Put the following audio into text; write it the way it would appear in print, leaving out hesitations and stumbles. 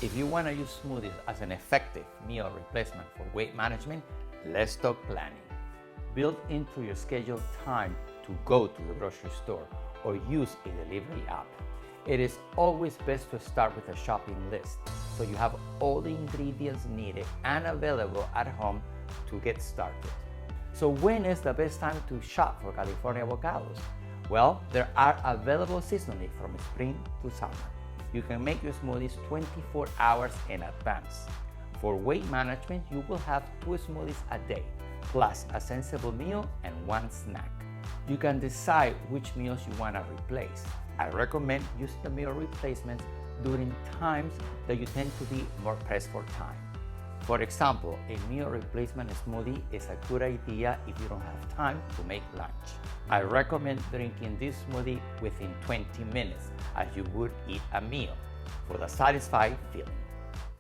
If you want to use smoothies as an effective meal replacement for weight management, let's talk planning. Build into your scheduled time to go to the grocery store or use a delivery app. It is always best to start with a shopping list so you have all the ingredients needed and available at home to get started. So when is the best time to shop for California avocados? Well, there are available seasonally from spring to summer. You can make your smoothies 24 hours in advance. For weight management, you will have 2 smoothies a day, plus a sensible meal and 1 snack. You can decide which meals you want to replace. I recommend using the meal replacements during times that you tend to be more pressed for time. For example, a meal replacement smoothie is a good idea if you don't have time to make lunch. I recommend drinking this smoothie within 20 minutes as you would eat a meal for the satisfied feeling.